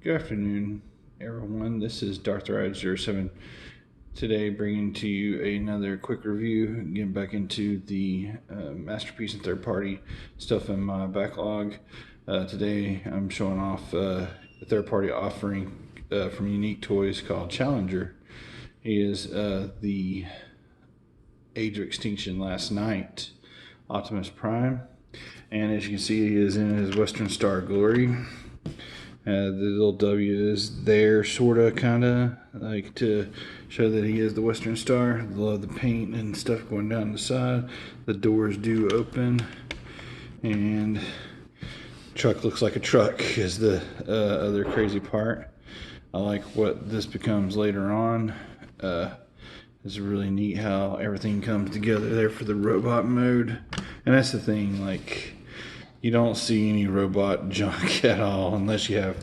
Good afternoon, everyone. This is Darth07 today, bringing to you another quick review. Getting back into the masterpiece and third-party stuff in my backlog. Today, I'm showing off a third-party offering from Unique Toys called Challenger. He is the Age of Extinction last night Optimus Prime, and as you can see, he is in his Western Star glory. The little W is there, sorta, kinda, like to show that he is the Western Star. I love the paint and stuff going down the side. The doors do open, and truck looks like a truck is the other crazy part. I like what this becomes later on. It's really neat how everything comes together there for the robot mode. And that's the thing, like, you don't see any robot junk at all unless you have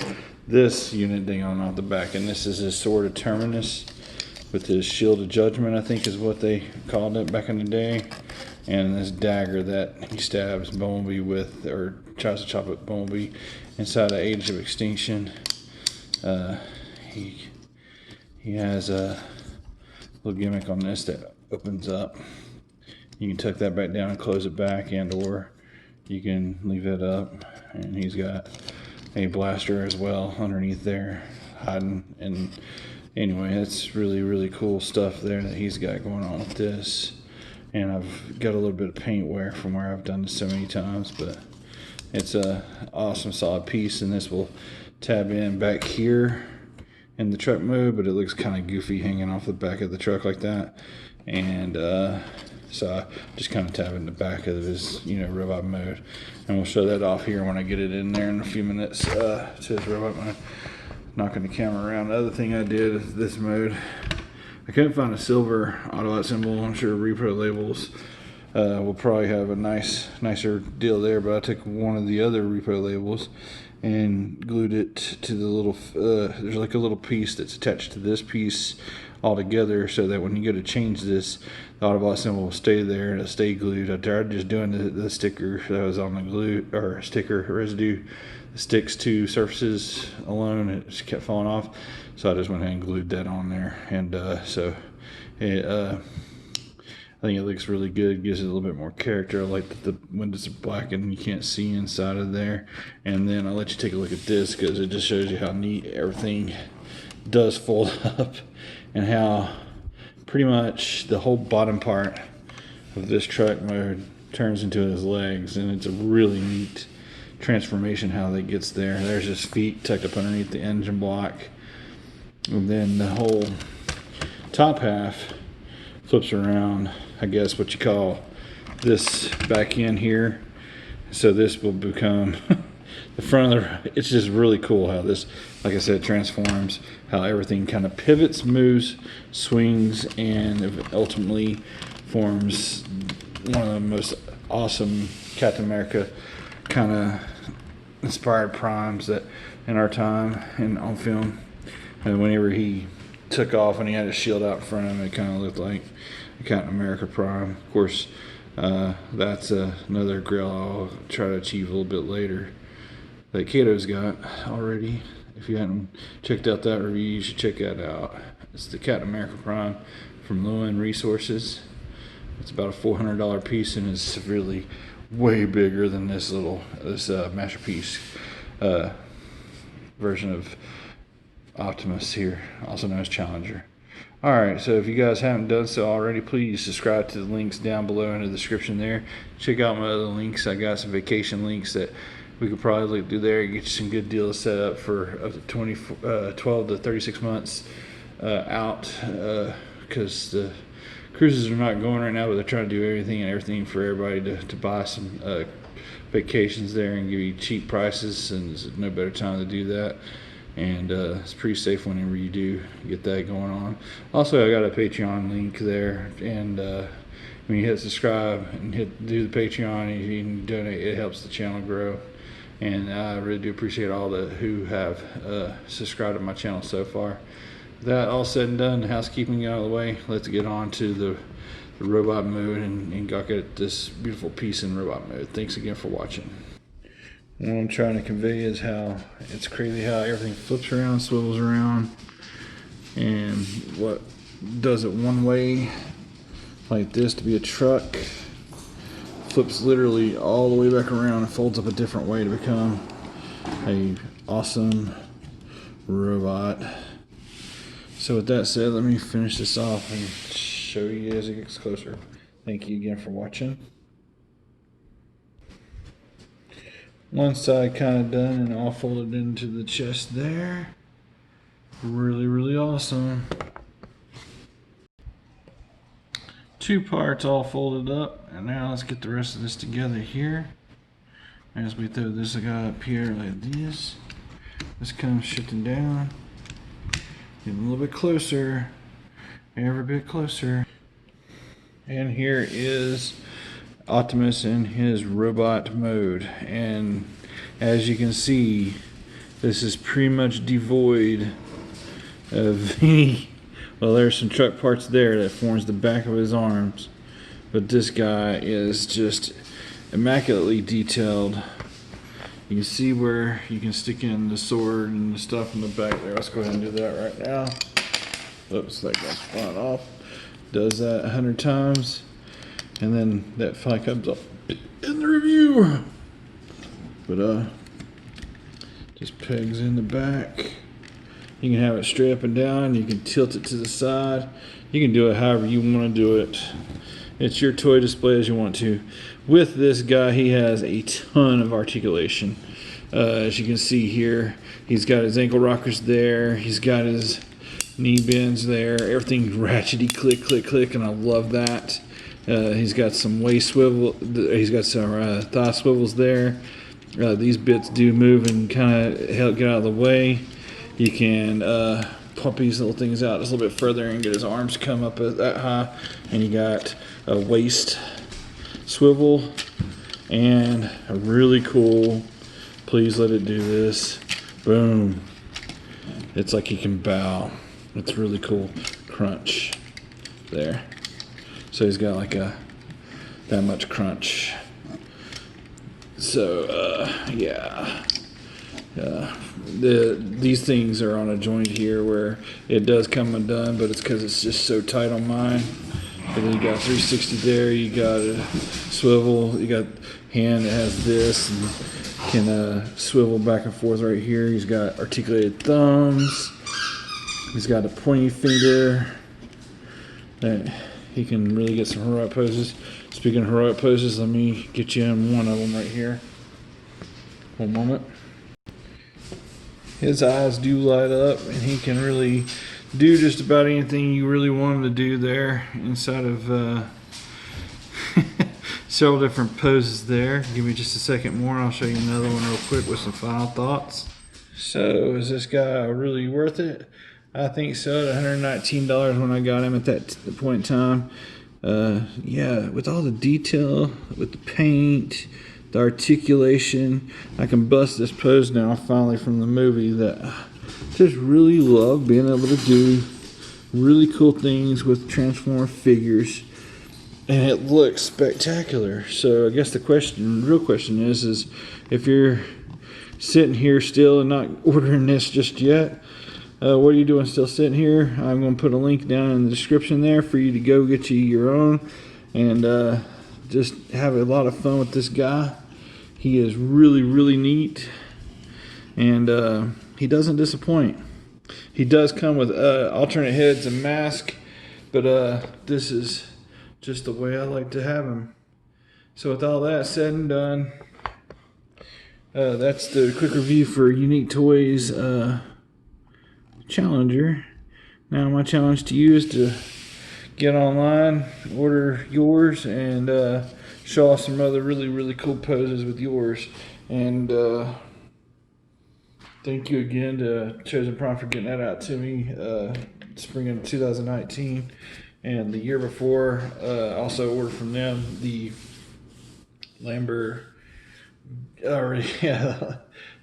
this unit thing on off the back. And this is his sword of Terminus with his shield of judgment, I think is what they called it back in the day. And this dagger that he stabs Bumblebee with, or tries to chop up Bumblebee inside the Age of Extinction. He has a little gimmick on this that opens up. You can tuck that back down and close it back, and or you can leave it up, and he's got a blaster as well underneath there hiding. And anyway, that's really cool stuff there that he's got going on with this. And I've got a little bit of paint wear from where I've done this so many times, but it's a awesome solid piece. And this will tab in back here in the truck mode, but it looks kind of goofy hanging off the back of the truck like that. And so I just kind of tab in the back of his, robot mode. And we'll show that off here when I get it in there in a few minutes to his robot mode. Knocking the camera around. The other thing I did is this mode, I couldn't find a silver Autobot symbol. I'm sure repro labels will probably have a nicer deal there, but I took one of the other repro labels and glued it to the little, there's like a little piece that's attached to this piece all together, so that when you go to change this, the Autobot symbol will stay there and it'll stay glued. I tried just doing the sticker that was on the glue, or sticker residue that sticks to surfaces alone. It just kept falling off, so I just went ahead and glued that on there. And so it, I think it looks really good. Gives it a little bit more character. I like that the windows are black and you can't see inside of there. And then I'll let you take a look at this, because it just shows you how neat everything does fold up, and how pretty much the whole bottom part of this truck mode turns into his legs. And it's a really neat transformation how that gets there. There's his feet tucked up underneath the engine block, and then the whole top half flips around, I guess what you call this back in here. So this will become the front of the, it's just really cool how this, like I said, transforms, how everything kind of pivots, moves, swings, and ultimately forms one of the most awesome Captain America kind of inspired primes that in our time and on film. And whenever he took off and he had his shield out in front of him, it kind of looked like a Captain America prime. Of course, that's another grill I'll try to achieve a little bit later that Kato's got already. If you hadn't checked out that review, you should check that out. It's the Captain America Prime from Low-End Resources. It's about a $400 piece, and it's really way bigger than this masterpiece version of Optimus here, also known as Challenger. Alright, so if you guys haven't done so already, please subscribe to the links down below in the description there. Check out my other links. I got some vacation links that we could probably look through there and get you some good deals set up for up to 12 to 36 months out, because the cruises are not going right now, but they're trying to do everything for everybody to buy some vacations there and give you cheap prices, and there's no better time to do that. And it's pretty safe whenever you do get that going on. Also, I got a Patreon link there, and when you hit subscribe and do the Patreon and you can donate, it helps the channel grow. And I really do appreciate all who have subscribed to my channel so far. With that all said and done, the housekeeping out of the way, let's get on to the robot mode and go get this beautiful piece in robot mode. Thanks again for watching. what I'm trying to convey is how it's crazy how everything flips around, swivels around, and what does it one way like this to be a truck flips literally all the way back around and folds up a different way to become a awesome robot. So with that said, let me finish this off and show you as it gets closer. Thank you again for watching. One side kind of done and all folded into the chest there. Really awesome. Two parts all folded up, and now let's get the rest of this together here. As we throw this guy up here like this, this comes shifting down, getting a little bit closer, every bit closer. And here is Optimus in his robot mode, and as you can see, this is pretty much devoid of any. Well, there's some truck parts there that forms the back of his arms, but this guy is just immaculately detailed. You can see where you can stick in the sword and the stuff in the back there. Let's go ahead and do that right now. Oops, that guy's flying off. Does that 100 times, and then that fly comes up in the review. But just pegs in the back. You can have it straight up and down. You can tilt it to the side. You can do it however you want to do it. It's your toy display as you want to. With this guy, he has a ton of articulation. As you can see here, he's got his ankle rockers there. He's got his knee bends there. Everything ratchety click, and I love that. He's got some waist swivel. He's got some thigh swivels there. These bits do move and kind of help get out of the way. You can pump these little things out just a little bit further and get his arms come up that high. And you got a waist swivel and a really cool, please let it do this, boom. It's like he can bow. It's really cool. Crunch there. So he's got like that much crunch. So yeah. These things are on a joint here where it does come undone, but it's because it's just so tight on mine. And then you got 360 there, you got a swivel, you got hand that has this and can swivel back and forth right here. He's got articulated thumbs. He's got a pointy finger that he can really get some heroic poses. Speaking of heroic poses, let me get you in one of them right here. One moment. His eyes do light up, and he can really do just about anything you really want him to do there inside of several different poses there. Give me just a second more, and I'll show you another one real quick with some final thoughts. So, is this guy really worth it? I think so, at $119 when I got him at that point in time. Yeah, with all the detail, with the paint, the articulation, I can bust this pose now finally from the movie that I just really love being able to do really cool things with Transformer figures, and it looks spectacular. So I guess the real question is if you're sitting here still and not ordering this just yet, what are you doing still sitting here? I'm going to put a link down in the description there for you to go get you your own and just have a lot of fun with this guy. He is really neat, and he doesn't disappoint. He does come with alternate heads and mask, but this is just the way I like to have him. So with all that said and done, that's the quick review for Unique Toys Challenger. Now my challenge to you is to get online, order yours, and show off some other really cool poses with yours. And thank you again to Chosen Prime for getting that out to me spring of 2019. And the year before, also ordered from them the Lambert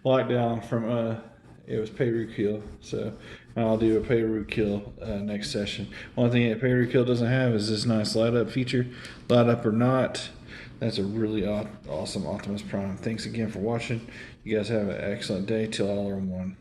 lockdown from it was pay root-kill. So I'll do a pay root-kill next session. One thing that pay root-kill doesn't have is this nice light up feature. Light up or not, that's a really awesome Optimus Prime. Thanks again for watching. You guys have an excellent day till I learn one.